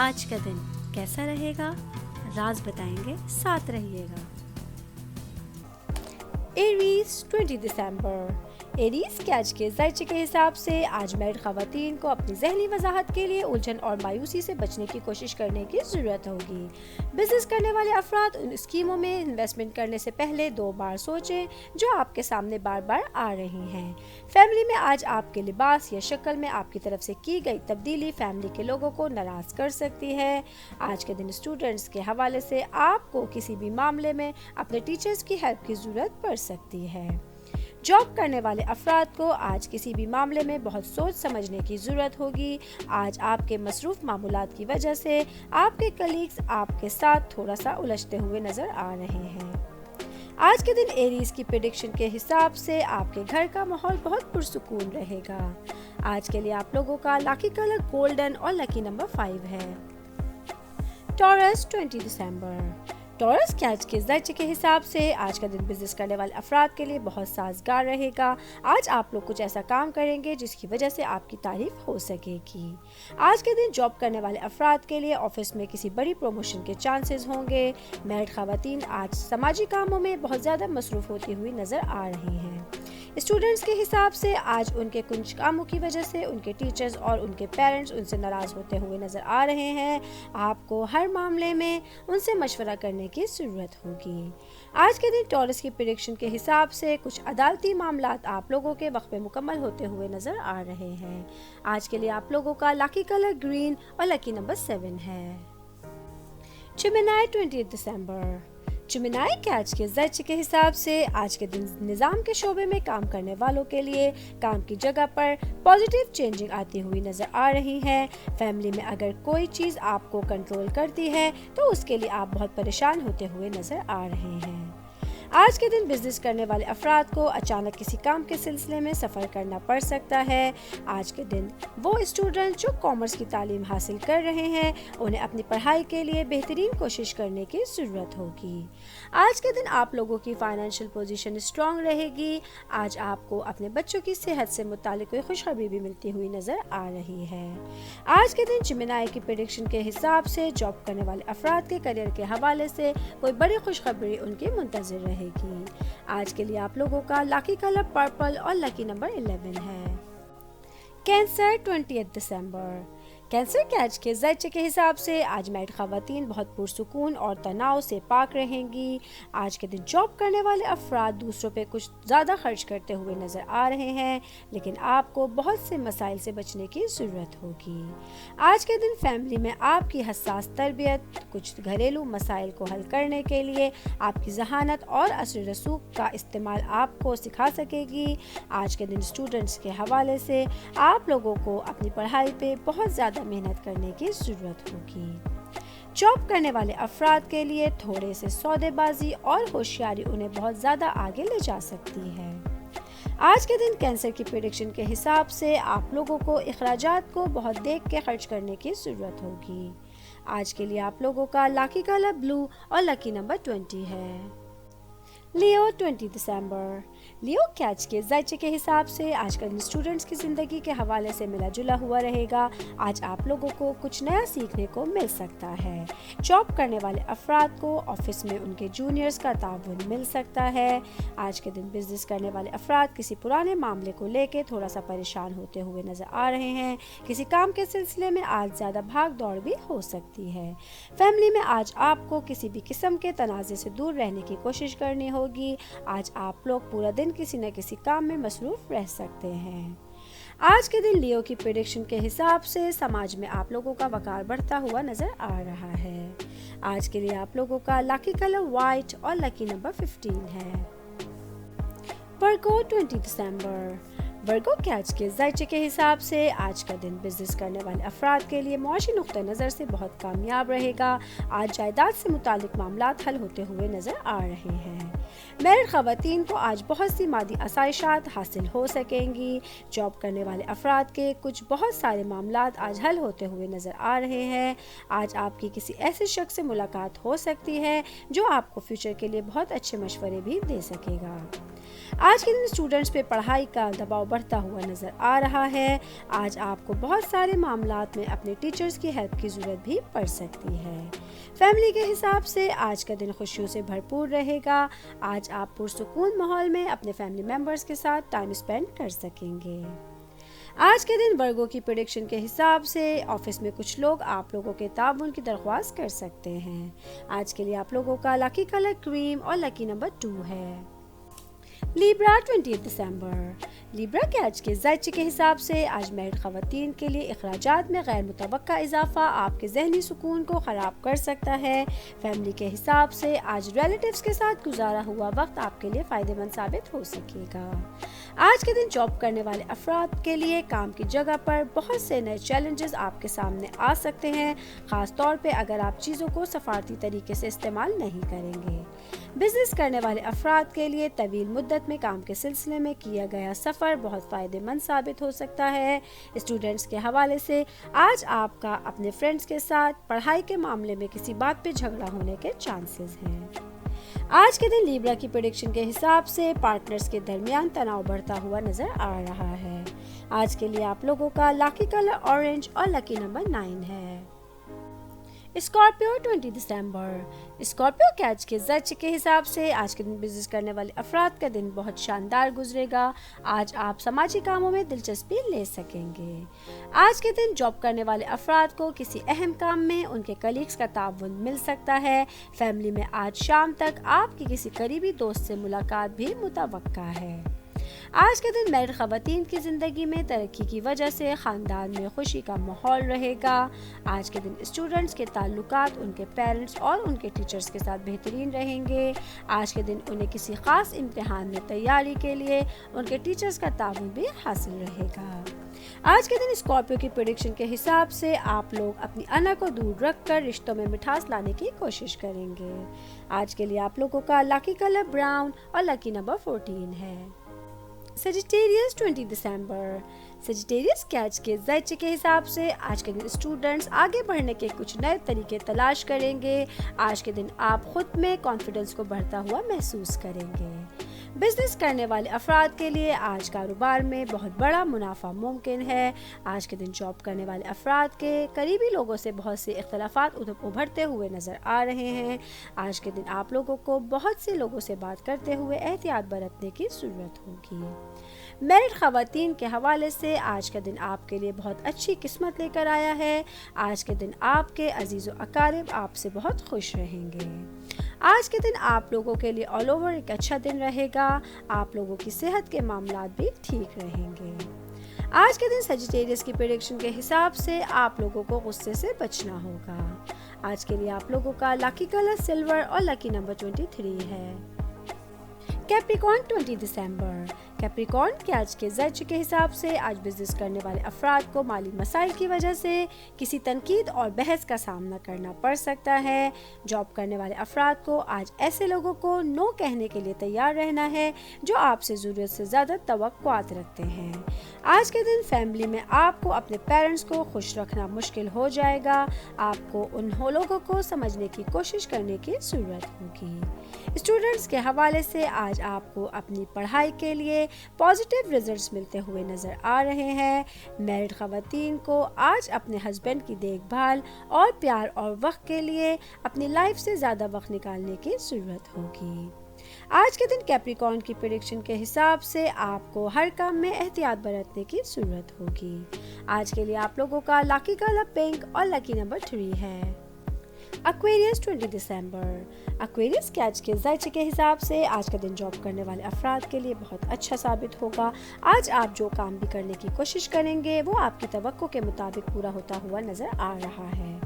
آج کا دن کیسا رہے گا؟ راز بتائیں گے، ساتھ رہیے گا۔ ایریز 20 دسمبر۔ ایریز کے آج کے ذائچے کے حساب سے آج میرڈ خواتین کو اپنی ذہنی وضاحت کے لیے الجھن اور مایوسی سے بچنے کی کوشش کرنے کی ضرورت ہوگی۔ بزنس کرنے والے افراد ان اسکیموں میں انویسٹمنٹ کرنے سے پہلے 2 بار سوچیں جو آپ کے سامنے بار بار آ رہی ہیں۔ فیملی میں آج آپ کے لباس یا شکل میں آپ کی طرف سے کی گئی تبدیلی فیملی کے لوگوں کو ناراض کر سکتی ہے۔ آج کے دن اسٹوڈنٹس کے حوالے سے آپ کو کسی بھی معاملے میں اپنے ٹیچرز کی ہیلپ کی ضرورت پڑ سکتی ہے۔ جاب کرنے والے افراد کو آج کسی بھی معاملے میں بہت سوچ سمجھنے کی ضرورت ہوگی۔ آج آپ کے مصروف معمولات کی وجہ سے آپ کے کلیگز آپ کے ساتھ تھوڑا سا الجھتے ہوئے نظر آ رہے ہیں۔ آج کے دن ایریز کی پریڈکشن کے حساب سے آپ کے گھر کا ماحول بہت پرسکون رہے گا۔ آج کے لیے آپ لوگوں کا لکی کلر گولڈن اور لکی نمبر 5 ہے۔ ٹورس 20 دسمبر۔ ٹورس کے آج کے ذائچے کے حساب سے آج کا دن بزنس کرنے والے افراد کے لیے بہت سازگار رہے گا۔ آج آپ لوگ کچھ ایسا کام کریں گے جس کی وجہ سے آپ کی تعریف ہو سکے گی۔ آج کے دن جاب کرنے والے افراد کے لیے آفس میں کسی بڑی پروموشن کے چانسز ہوں گے۔ میرڈ خواتین آج سماجی کاموں میں بہت زیادہ مصروف ہوتی ہوئی نظر آ رہی ہیں۔ اسٹوڈنٹس کے حساب سے آج ان کے کچھ کاموں کی وجہ سے ان کے ٹیچرز اور ان کے پیرنٹس ان سے ناراض ہوتے ہوئے نظر آ رہے ہیں۔ آپ کو ہر معاملے میں ان سے مشورہ کرنے کی ضرورت ہوگی۔ آج کے دن ٹورس کی پریڈکشن کے حساب سے کچھ عدالتی معاملات آپ لوگوں کے وقت میں مکمل ہوتے ہوئے نظر آ رہے ہیں۔ آج کے لیے آپ لوگوں کا لکی کلر گرین اور لکی نمبر 7 ہے۔ جیمینائی 20 دسمبر۔ جیمینائی کے آج کے ذائچے کے حساب سے آج کے دن نظام کے شعبے میں کام کرنے والوں کے لیے کام کی جگہ پر پازیٹیو چینجنگ آتی ہوئی نظر آ رہی ہے۔ فیملی میں اگر کوئی چیز آپ کو کنٹرول کرتی ہے تو اس کے لیے آپ بہت پریشان ہوتے ہوئے نظر آ رہے ہیں۔ آج کے دن بزنس کرنے والے افراد کو اچانک کسی کام کے سلسلے میں سفر کرنا پڑ سکتا ہے۔ آج کے دن وہ اسٹوڈنٹ جو کامرس کی تعلیم حاصل کر رہے ہیں انہیں اپنی پڑھائی کے لیے بہترین کوشش کرنے کی ضرورت ہوگی۔ آج کے دن آپ لوگوں کی فائنینشیل پوزیشن اسٹرانگ رہے گی۔ آج آپ کو اپنے بچوں کی صحت سے متعلق کوئی خوشخبری بھی ملتی ہوئی نظر آ رہی ہے۔ آج کے دن جیمینائی کی پریڈکشن کے حساب سے جاب کرنے والے افراد کے کیریئر کے حوالے سے کوئی بڑی خوشخبری ان کی منتظر رہے گی۔ آج کے لیے آپ لوگوں کا لکی کلر پرپل اور لکی نمبر 11 ہے۔ کینسر 20 دسمبر۔ کینسر کے آج کے ذائچے کے حساب سے آج میرڈ خواتین بہت پرسکون اور تناؤ سے پاک رہیں گی۔ آج کے دن جاب کرنے والے افراد دوسروں پہ کچھ زیادہ خرچ کرتے ہوئے نظر آ رہے ہیں لیکن آپ کو بہت سے مسائل سے بچنے کی ضرورت ہوگی۔ آج کے دن فیملی میں آپ کی حساس تربیت کچھ گھریلو مسائل کو حل کرنے کے لیے آپ کی ذہانت اور اثر رسوخ کا استعمال آپ کو سکھا سکے گی۔ آج کے دن اسٹوڈنٹس کے حوالے سے آپ لوگوں کو اپنی پڑھائی پہ بہت زیادہ محنت کرنے کی ضرورت ہوگی۔ جاب کرنے والے افراد کے لیے تھوڑے سے سودے بازی اور ہوشیاری انہیں بہت زیادہ آگے لے جا سکتی ہے۔ آج کے دن کینسر کی پریڈکشن کے حساب سے آپ لوگوں کو اخراجات کو بہت دیکھ کے خرچ کرنے کی ضرورت ہوگی۔ آج کے لیے آپ لوگوں کا لکی کلر بلو اور لکی نمبر 20 ہے۔ لیو 20 دسمبر۔ لیو کے آج کے ذائچے کے حساب سے آج کا دن اسٹوڈنٹس کی زندگی کے حوالے سے ملا جلا ہوا رہے گا۔ آج آپ لوگوں کو کچھ نیا سیکھنے کو مل سکتا ہے۔ جاب کرنے والے افراد کو آفس میں ان کے جونیئرز کا تعاون مل سکتا ہے۔ آج کے دن بزنس کرنے والے افراد کسی پرانے معاملے کو لے کے تھوڑا سا پریشان ہوتے ہوئے نظر آ رہے ہیں۔ کسی کام کے سلسلے میں آج زیادہ بھاگ دوڑ بھی ہو سکتی ہے۔ فیملی میں آج آپ کو کسی بھی قسم کے تنازع سے دور رہنے کی کوشش کرنی ہوگی۔ آج آپ لوگ پورا دن کسی نہ کسی کام میں مصروف رہ سکتے ہیں۔ آج کے دن لیو کی پریڈکشن کے حساب سے سماج میں آپ لوگوں کا وقار بڑھتا ہوا نظر آ رہا ہے۔ آج کے لیے آپ لوگوں کا لکی کلر وائٹ اور لکی نمبر 15 ہے۔ ورگو 20 دسمبر۔ ورگو کے آج کے ذائچے کے حساب سے آج کا دن بزنس کرنے والے افراد کے لیے معاشی نقطہ نظر سے بہت کامیاب رہے گا۔ آج جائیداد سے متعلق معاملات حل ہوتے ہوئے نظر آ رہے ہیں۔ میرڈ خواتین کو آج بہت سی مادی آسائشات حاصل ہو سکیں گی۔ جاب کرنے والے افراد کے کچھ بہت سارے معاملات آج حل ہوتے ہوئے نظر آ رہے ہیں۔ آج آپ کی کسی ایسے شخص سے ملاقات ہو سکتی ہے جو آپ کو فیوچر کے لیے بہت اچھے مشورے بھی دے سکے گا۔ آج کے دن اسٹوڈنٹس پہ پڑھائی کا دباؤ بڑھتا ہوا نظر آ رہا ہے۔ آج آپ کو بہت سارے معاملات میں اپنے ٹیچرز کی ہیلپ کی ضرورت بھی پڑ سکتی ہے۔ فیملی کے حساب سے آج کا دن خوشیوں سے بھرپور رہے گا۔ آج آپ پرسکون ماحول میں اپنے فیملی ممبرز کے ساتھ ٹائم اسپینڈ کر سکیں گے۔ آج کے دن ورگو کی پریڈکشن کے حساب سے آفس میں کچھ لوگ آپ لوگوں کے تعاون کی درخواست کر سکتے ہیں۔ آج کے لیے آپ لوگوں کا لکی کلر کریم اور لکی نمبر 2 ہے۔ لیبرا 20 دسمبر، لیبرا کے آج کے زائچے کے حساب سے آج میرڈ خواتین کے لیے اخراجات میں غیر متوقع اضافہ آپ کے ذہنی سکون کو خراب کر سکتا ہے۔ فیملی کے حساب سے آج ریلیٹیوز کے ساتھ گزارا ہوا وقت آپ کے لیے فائدہ مند ثابت ہو سکے گا۔ آج کے دن جاب کرنے والے افراد کے لیے کام کی جگہ پر بہت سے نئے چیلنجز آپ کے سامنے آ سکتے ہیں، خاص طور پہ اگر آپ چیزوں کو سفارتی طریقے سے استعمال نہیں کریں گے۔ بزنس کرنے والے افراد کے لیے طویل مدت میں کام کے سلسلے میں کیا گیا سفر بہت فائدہ مند ثابت ہو سکتا ہے۔ اسٹوڈنٹس کے حوالے سے آج آپ کا اپنے فرینڈز کے ساتھ پڑھائی کے معاملے میں کسی بات پہ جھگڑا ہونے کے چانسز ہیں۔ آج کے دن لیبرا کی پریڈکشن کے حساب سے پارٹنرز کے درمیان تناؤ بڑھتا ہوا نظر آ رہا ہے۔ آج کے لیے آپ لوگوں کا لکی کلر اورنج اور لکی نمبر 9 ہے۔ اسکارپیو 20 دسمبر، اسکارپیو کے آج کے زائچے کے حساب سے آج کے دن بزنس کرنے والے افراد کا دن بہت شاندار گزرے گا۔ آج آپ سماجی کاموں میں دلچسپی لے سکیں گے۔ آج کے دن جاب کرنے والے افراد کو کسی اہم کام میں ان کے کلیگز کا تعاون مل سکتا ہے۔ فیملی میں آج شام تک آپ کی کسی قریبی دوست سے ملاقات بھی متوقع ہے۔ آج کے دن میرڈ خواتین کی زندگی میں ترقی کی وجہ سے خاندان میں خوشی کا ماحول رہے گا۔ آج کے دن اسٹوڈنٹس کے تعلقات ان کے پیرنٹس اور ان کے ٹیچرز کے ساتھ بہترین رہیں گے۔ آج کے دن انہیں کسی خاص امتحان میں تیاری کے لیے ان کے ٹیچرز کا تعاون بھی حاصل رہے گا۔ آج کے دن اسکارپیو کی پریڈکشن کے حساب سے آپ لوگ اپنی انا کو دور رکھ کر رشتوں میں مٹھاس لانے کی کوشش کریں گے۔ آج کے لیے آپ لوگوں کا لکی کلر براؤن اور لکی نمبر 14 ہے۔ سیجیٹیریس 20 دسمبر، سیجیٹیریس کے آج کے زائچے کے حساب سے آج کے دن اسٹوڈنٹس آگے بڑھنے کے کچھ نئے طریقے تلاش کریں گے۔ آج کے دن آپ خود میں کانفیڈنس کو بڑھتا ہوا محسوس کریں گے۔ بزنس کرنے والے افراد کے لیے آج کاروبار میں بہت بڑا منافع ممکن ہے۔ آج کے دن جاب کرنے والے افراد کے قریبی لوگوں سے بہت سے اختلافات ابھرتے ہوئے نظر آ رہے ہیں۔ آج کے دن آپ لوگوں کو بہت سے لوگوں سے بات کرتے ہوئے احتیاط برتنے کی ضرورت ہوگی۔ میرڈ خواتین کے حوالے سے آج کا دن آپ کے لیے بہت اچھی قسمت لے کر آیا ہے۔ آج کے دن آپ کے عزیز و اقارب آپ سے بہت خوش رہیں گے۔ آج کے دن آپ لوگوں کے لیے آل اوور ایک اچھا دن رہے گا۔ آپ لوگوں کی صحت کے معاملات بھی ٹھیک رہیں گے۔ آج کے دن سیجیٹیریس کی پریڈکشن کے حساب سے آپ لوگوں کو غصے سے بچنا ہوگا۔ آج کے لیے آپ لوگوں کا لکی کلر سلور اور لکی نمبر 23 ہے۔ کیپریکارن 20 دسمبر، کیپریکارن کے آج کے زائچے کے حساب سے آج بزنس کرنے والے افراد کو مالی مسائل کی وجہ سے کسی تنقید اور بحث کا سامنا کرنا پڑ سکتا ہے۔ جاب کرنے والے افراد کو آج ایسے لوگوں کو نو کہنے کے لیے تیار رہنا ہے جو آپ سے ضرورت سے زیادہ توقعات رکھتے ہیں۔ آج کے دن فیملی میں آپ کو اپنے پیرنٹس کو خوش رکھنا مشکل ہو جائے گا۔ آپ کو ان لوگوں کو سمجھنے کی کوشش کرنے کی ضرورت ہوگی۔ اسٹوڈنٹس کے حوالے سے آج آپ کو اپنی پڑھائی کے لیے پازیٹیو ریزلٹس ملتے ہوئے نظر آ رہے ہیں۔ میرڈ خواتین کو آج اپنے ہسبینڈ کی دیکھ بھال اور پیار اور وقت کے لیے اپنی لائف سے زیادہ وقت نکالنے کی ضرورت ہوگی۔ آج کے دن کیپریکارن کی پریڈکشن کے حساب سے آپ کو ہر کام میں احتیاط برتنے کی ضرورت ہوگی۔ آج کے لیے آپ لوگوں کا لکی کلر پنک اور لکی نمبر 3 ہے۔ ایکویریس 20 دسمبر، ایکویریس کے آج کے زائچے کے حساب سے آج کا دن جاب کرنے والے افراد کے لیے بہت اچھا ثابت ہوگا۔ آج آپ جو کام بھی کرنے کی کوشش کریں گے وہ آپ کی توقع کے مطابق پورا ہوتا ہوا نظر آ رہا ہے۔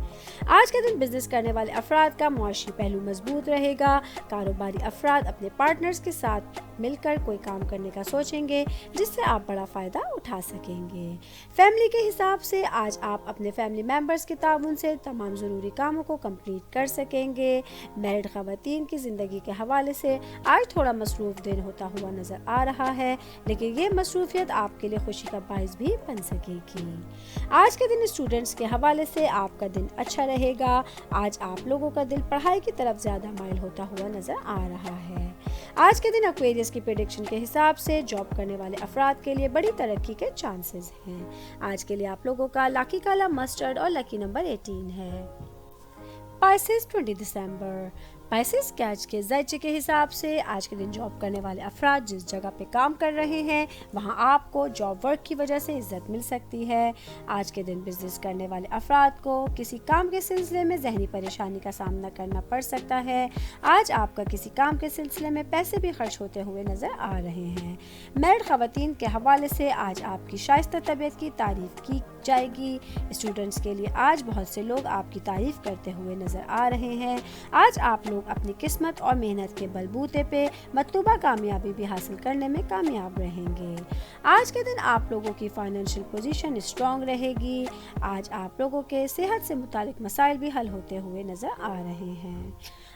آج کے دن بزنس کرنے والے افراد کا معاشی پہلو مضبوط رہے گا۔ کاروباری افراد اپنے پارٹنرز کے ساتھ مل کر کوئی کام کرنے کا سوچیں گے جس سے آپ بڑا فائدہ اٹھا سکیں گے۔ فیملی کے حساب سے آج آپ اپنے فیملی ممبرز کے تعاون سے تمام ضروری کاموں کو کمپلیٹ کر سکیں گے۔ میرڈ خواتین کی زندگی کے حوالے سے آج تھوڑا مصروف دن ہوتا ہوا نظر آ رہا ہے، لیکن یہ مصروفیت آپ کے لیے خوشی کا باعث بھی بن سکے گی۔ آج کے دن اسٹوڈنٹس کے حوالے سے آپ کا دن اچھا رہے گا۔ آج آپ لوگوں کا دل پڑھائی کی طرف زیادہ مائل ہوتا ہوا نظر آ رہا ہے۔ آج کے دن ایکویریس کی پریڈکشن کے حساب سے جاب کرنے والے افراد کے لیے بڑی ترقی کے چانسز ہیں۔ آج کے لیے آپ لوگوں کا لکی کلر مسٹرڈ اور لکی نمبر 18 ہے۔ پائسز 20 دسمبر، پائسز کیچ کے ذائچے کے حساب سے آج کے دن جاب کرنے والے افراد جس جگہ پہ کام کر رہے ہیں وہاں آپ کو جاب ورک کی وجہ سے عزت مل سکتی ہے۔ آج کے دن بزنس کرنے والے افراد کو کسی کام کے سلسلے میں ذہنی پریشانی کا سامنا کرنا پڑ سکتا ہے۔ آج آپ کا کسی کام کے سلسلے میں پیسے بھی خرچ ہوتے ہوئے نظر آ رہے ہیں۔ میرڈ خواتین کے حوالے سے آج آپ کی شائستہ طبیعت کی تعریف کی جائے گی۔ اسٹوڈنٹس کے لیے آج بہت سے لوگ آپ کی تعریف کرتے ہوئے نظر آ رہے ہیں۔ آج آپ لوگ اپنی قسمت اور محنت کے بلبوتے پہ مطلوبہ کامیابی بھی حاصل کرنے میں کامیاب رہیں گے۔ آج کے دن آپ لوگوں کی فائنینشیل پوزیشن اسٹرانگ رہے گی۔ آج آپ لوگوں کے صحت سے متعلق مسائل بھی حل ہوتے ہوئے نظر آ رہے ہیں۔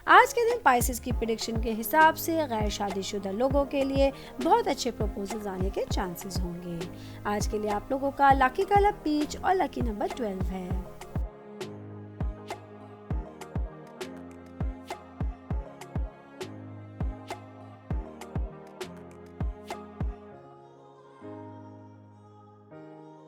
آج کے دن پائسز کی پریڈکشن کے حساب سے غیر شادی شدہ لوگوں کے لیے بہت اچھے پروپوزلز آنے کے چانسز ہوں گے۔ آج کے لیے آپ لوگوں کا لکی کلر پیچ اور لکی نمبر 12 ہے۔